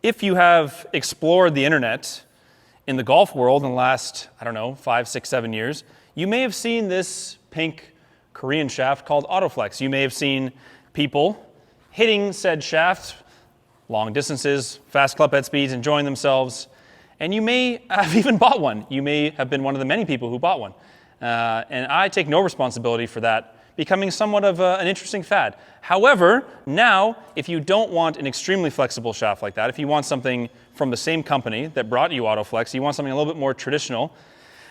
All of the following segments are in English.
If you have explored the internet in the golf world in the last, I don't know, 5, 6, 7 years, you may have seen this pink Korean shaft called AutoFlex. You may have seen people hitting said shaft long distances, fast club head speeds, enjoying themselves, and you may have even bought one. You may have been one of the many people who bought one. And I take no responsibility for that becoming somewhat of an interesting fad. However, now, if you don't want an extremely flexible shaft like that, if you want something from the same company that brought you AutoFlex, you want something a little bit more traditional,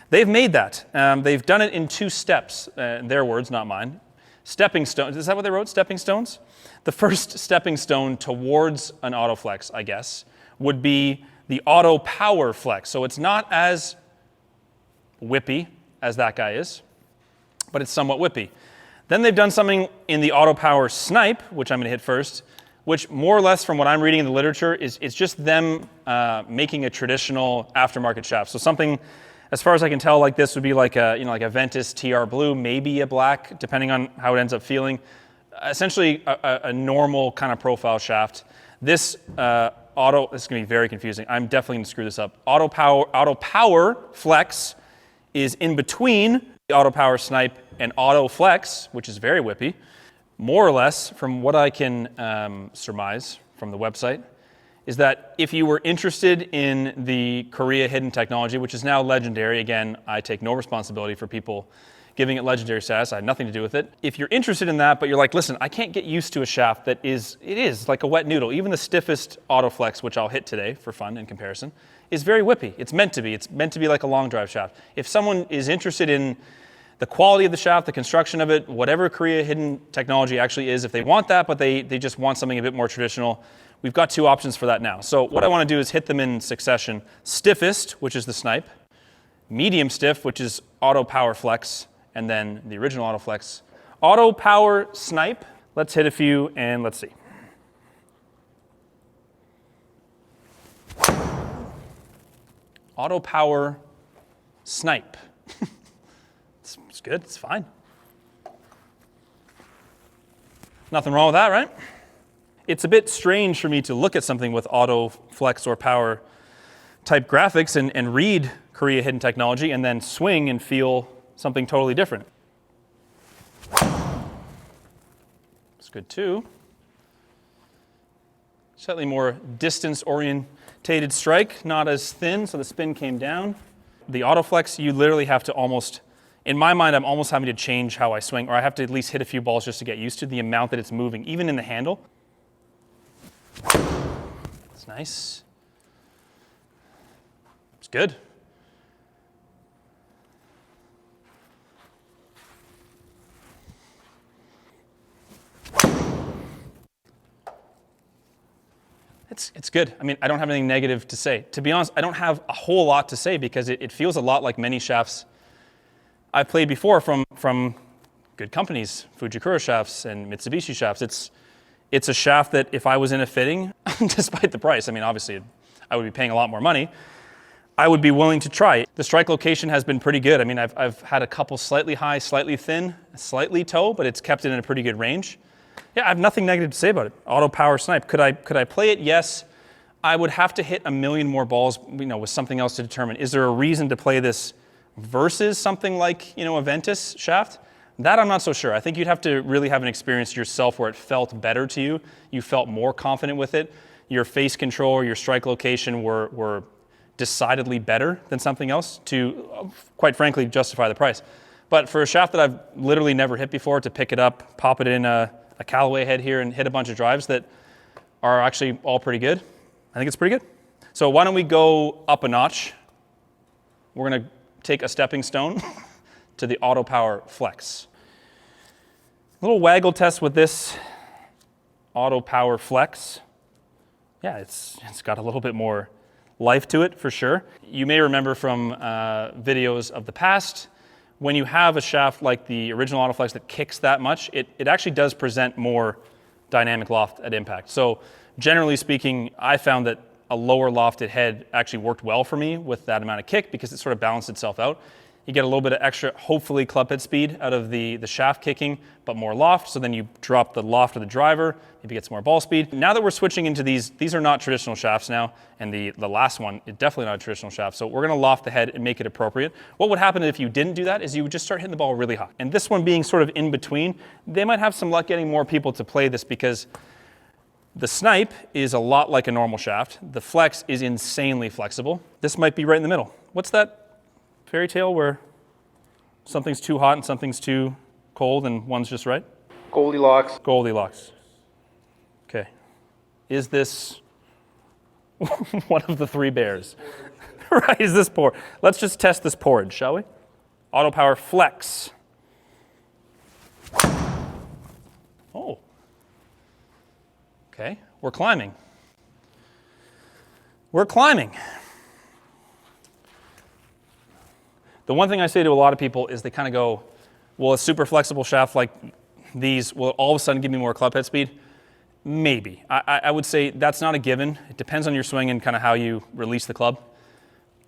they've made that. They've done it in 2 steps, their words, not mine. Stepping stones, is that what they wrote, stepping stones? The first stepping stone towards an AutoFlex, I guess, would be the AutoPower Flex. So it's not as whippy as that guy is, but it's somewhat whippy. Then they've done something in the AutoPower Snipe, which I'm going to hit first, which more or less from what I'm reading in the literature is just them making a traditional aftermarket shaft. So something, as far as I can tell, like this would be like a Ventus TR Blue, maybe a black, depending on how it ends up feeling. Essentially a normal kind of profile shaft. This this is going to be very confusing. I'm definitely going to screw this up. AutoPower Flex is in between the AutoPower Snipe and AutoFlex, which is very whippy. More or less, from what I can surmise from the website, is that if you were interested in the Korea hidden technology, which is now legendary, again, I take no responsibility for people giving it legendary status. I had nothing to do with it. If you're interested in that, but you're like, listen, I can't get used to a shaft that is like a wet noodle. Even the stiffest AutoFlex, which I'll hit today for fun in comparison, is very whippy. It's meant to be. It's meant to be like a long drive shaft. If someone is interested in the quality of the shaft, the construction of it, whatever Korea hidden technology actually is, if they want that, but they just want something a bit more traditional, we've got 2 options for that now. So what I want to do is hit them in succession. Stiffest, which is the Snipe, medium stiff, which is AutoPower Flex, and then the original AutoFlex. AutoPower Snipe. Let's hit a few and let's see. AutoPower Snipe. It's good, it's fine. Nothing wrong with that, right? It's a bit strange for me to look at something with AutoFlex or Power type graphics and read Korea hidden technology and then swing and feel something totally different. It's good too. Slightly more distance-orientated strike, not as thin, so the spin came down. The AutoFlex, you literally have to almost, in my mind, I'm almost having to change how I swing, or I have to at least hit a few balls just to get used to the amount that it's moving, even in the handle. It's nice. It's good. It's good. I mean, I don't have anything negative to say. To be honest, I don't have a whole lot to say because it feels a lot like many shafts I've played before from good companies, Fujikura shafts and Mitsubishi shafts. It's a shaft that if I was in a fitting, despite the price, I mean, obviously I would be paying a lot more money, I would be willing to try. The strike location has been pretty good. I mean, I've had a couple slightly high, slightly thin, slightly toe, but it's kept it in a pretty good range. Yeah, I have nothing negative to say about it. AutoPower Snipe. Could I play it? Yes. I would have to hit a million more balls, with something else to determine. Is there a reason to play this versus something like, a Ventus shaft? That I'm not so sure. I think you'd have to really have an experience yourself where it felt better to you. You felt more confident with it. Your face control or your strike location were decidedly better than something else to, quite frankly, justify the price. But for a shaft that I've literally never hit before, to pick it up, pop it in a Callaway head here and hit a bunch of drives that are actually all pretty good, I think it's pretty good. So why don't we go up a notch? We're going to take a stepping stone to the AutoPower Flex. A little waggle test with this AutoPower Flex. Yeah, it's got a little bit more life to it for sure. You may remember from videos of the past, when you have a shaft like the original AutoFlex that kicks that much, it actually does present more dynamic loft at impact. So generally speaking, I found that a lower lofted head actually worked well for me with that amount of kick because it sort of balanced itself out. You get a little bit of extra, hopefully, club head speed out of the shaft kicking, but more loft. So then you drop the loft of the driver, maybe get some more ball speed. Now that we're switching into these are not traditional shafts now, and the last one is definitely not a traditional shaft. So we're going to loft the head and make it appropriate. What would happen if you didn't do that is you would just start hitting the ball really high. And this one being sort of in between, they might have some luck getting more people to play this because the snipe is a lot like a normal shaft. The flex is insanely flexible. This might be right in the middle. What's that fairy tale where something's too hot and something's too cold and one's just right? Goldilocks. Goldilocks. Okay. Is this one of the three bears? Right, is this porridge? Let's just test this porridge, shall we? AutoPower Flex. Oh. Okay, we're climbing. We're climbing. The one thing I say to a lot of people is they kind of go, well, a super flexible shaft like these will all of a sudden give me more club head speed? Maybe. I would say that's not a given. It depends on your swing and kind of how you release the club.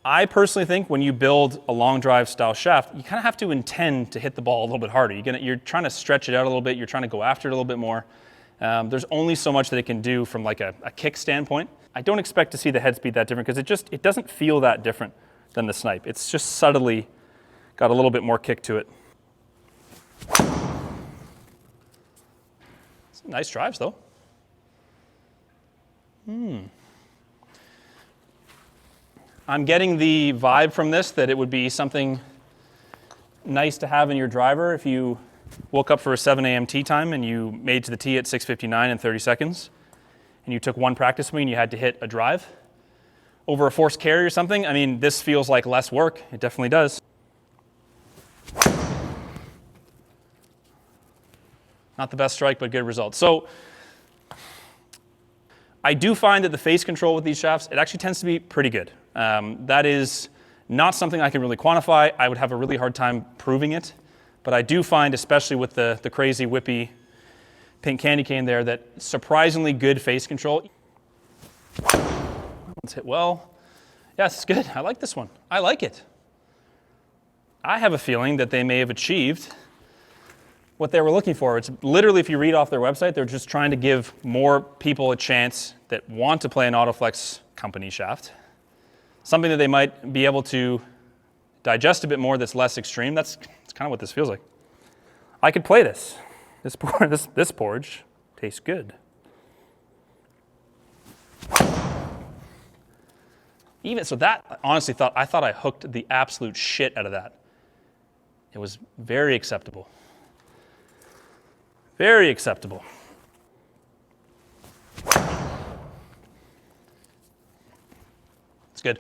I personally think when you build a long drive style shaft, you kind of have to intend to hit the ball a little bit harder. You're trying to stretch it out a little bit. You're trying to go after it a little bit more. There's only so much that it can do from like a kick standpoint. I don't expect to see the head speed that different because it doesn't feel that different than the snipe. It's just subtly got a little bit more kick to it. Nice drives though. I'm getting the vibe from this that it would be something nice to have in your driver if you woke up for a 7 a.m. tee time and you made to the tee at 6:59 in 30 seconds and you took one practice swing and you had to hit a drive over a forced carry or something. I mean, this feels like less work. It definitely does. Not the best strike, but good result. So I do find that the face control with these shafts, it actually tends to be pretty good. That is not something I can really quantify. I would have a really hard time proving it. But I do find, especially with the crazy whippy pink candy cane there, that surprisingly good face control. Let's hit well. Yes, it's good. I like this one. I like it. I have a feeling that they may have achieved what they were looking for. It's literally, if you read off their website, they're just trying to give more people a chance that want to play an AutoFlex company shaft. Something that they might be able to digest a bit more that's less extreme. That's kind of what this feels like. I could play this. This porridge tastes good. Even so, that honestly I thought I hooked the absolute shit out of that. It was very acceptable. Very acceptable. It's good.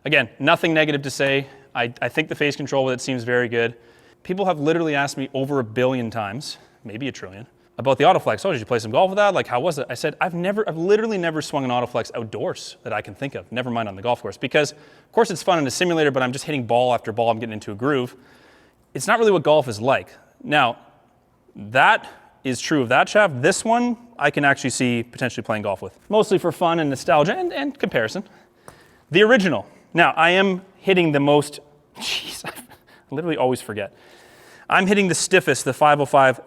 Again, nothing negative to say. I think the face control with it seems very good. People have literally asked me over 1 billion times, maybe 1 trillion, about the AutoFlex. Oh, did you play some golf with that? Like, how was it? I said, I've literally never swung an AutoFlex outdoors that I can think of, never mind on the golf course. Because, of course, it's fun in a simulator, but I'm just hitting ball after ball. I'm getting into a groove. It's not really what golf is like. Now, that is true of that shaft. This one, I can actually see potentially playing golf with. Mostly for fun and nostalgia and comparison. The original. Now, I am hitting the most, jeez, I literally always forget. I'm hitting the stiffest, the 505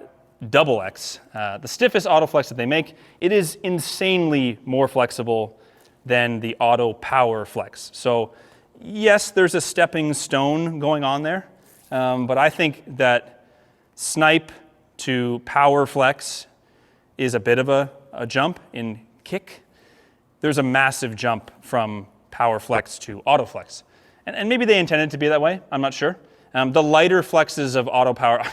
XX, the stiffest AutoFlex that they make. It is insanely more flexible than the AutoPower Flex. So yes, there's a stepping stone going on there, but I think that snipe to power flex is a bit of a jump in kick. There's a massive jump from power flex to AutoFlex. And maybe they intended it to be that way, I'm not sure. The lighter flexes of AutoPower,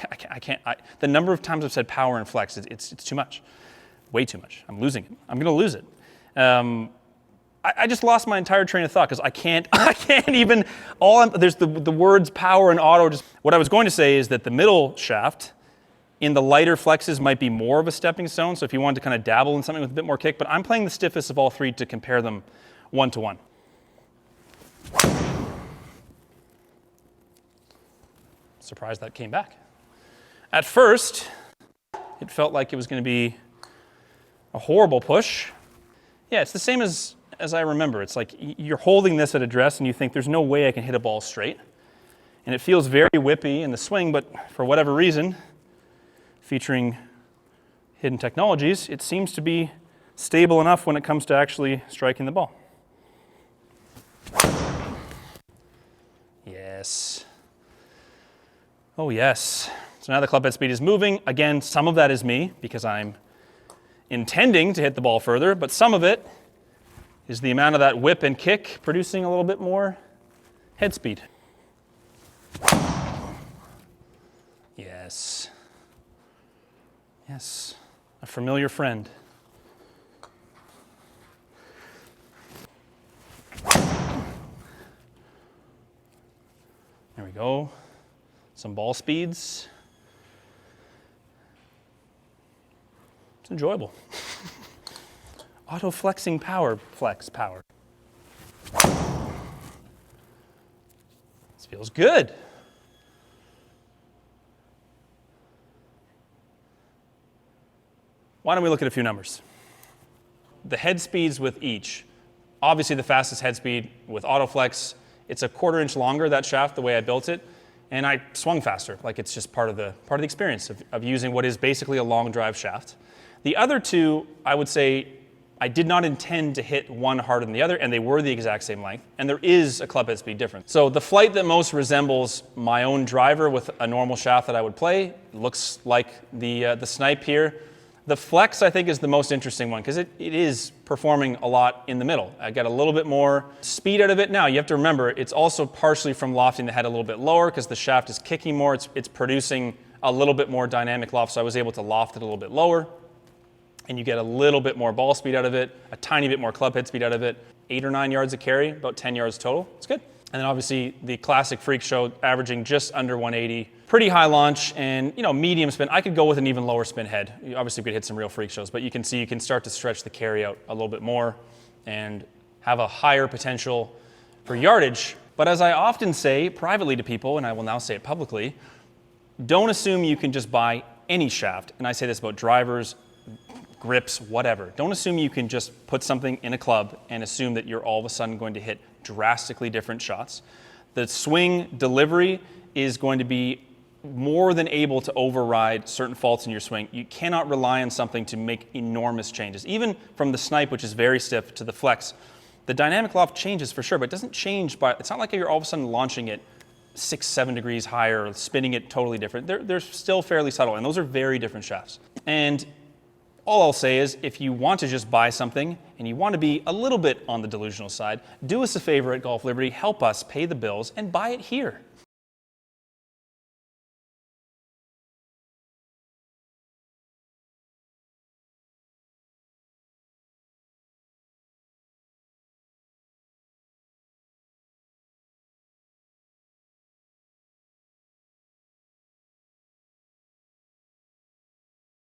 the number of times I've said power and flex, it's too much. Way too much. I'm losing it. I'm going to lose it. I just lost my entire train of thought because I can't even, there's the words power and auto. What I was going to say is that the middle shaft in the lighter flexes might be more of a stepping stone. So if you wanted to kind of dabble in something with a bit more kick, but I'm playing the stiffest of all three to compare them one-to-one. Surprised that came back. At first, it felt like it was going to be a horrible push. Yeah, it's the same as I remember. It's like you're holding this at address and you think there's no way I can hit a ball straight. And it feels very whippy in the swing, but for whatever reason, featuring hidden technologies, it seems to be stable enough when it comes to actually striking the ball. Yes. Oh yes. So now the club head speed is moving. Again, some of that is me because I'm intending to hit the ball further, but some of it is the amount of that whip and kick producing a little bit more head speed. Yes. Yes. A familiar friend. There we go. Some ball speeds. It's enjoyable. Auto-flexing power, flex power. This feels good. Why don't we look at a few numbers? The head speeds with each. Obviously the fastest head speed with AutoFlex, it's a 1/4 inch longer, that shaft, the way I built it, and I swung faster. Like it's just part of the experience of using what is basically a long drive shaft. The other two, I would say, I did not intend to hit one harder than the other, and they were the exact same length, and there is a club head speed difference. So the flight that most resembles my own driver with a normal shaft that I would play looks like the snipe here. The flex, I think, is the most interesting one because it is performing a lot in the middle. I get a little bit more speed out of it. Now, you have to remember, it's also partially from lofting the head a little bit lower because the shaft is kicking more. It's producing a little bit more dynamic loft, so I was able to loft it a little bit lower. And you get a little bit more ball speed out of it, a tiny bit more club head speed out of it, 8 or 9 yards of carry, about 10 yards total. It's good. And then obviously the classic freak show averaging just under 180. Pretty high launch and medium spin. I could go with an even lower spin head. You obviously could hit some real freak shows, but you can see you can start to stretch the carry out a little bit more and have a higher potential for yardage. But as I often say privately to people, and I will now say it publicly, don't assume you can just buy any shaft. And I say this about drivers, grips, whatever. Don't assume you can just put something in a club and assume that you're all of a sudden going to hit drastically different shots. The swing delivery is going to be more than able to override certain faults in your swing. You cannot rely on something to make enormous changes. Even from the snipe, which is very stiff, to the flex, the dynamic loft changes for sure, but it doesn't change it's not like you're all of a sudden launching it 6-7 degrees higher or spinning it totally different. They're still fairly subtle, and those are very different shafts. And all I'll say is if you want to just buy something and you want to be a little bit on the delusional side, do us a favor at Golf Liberty, help us pay the bills and buy it here.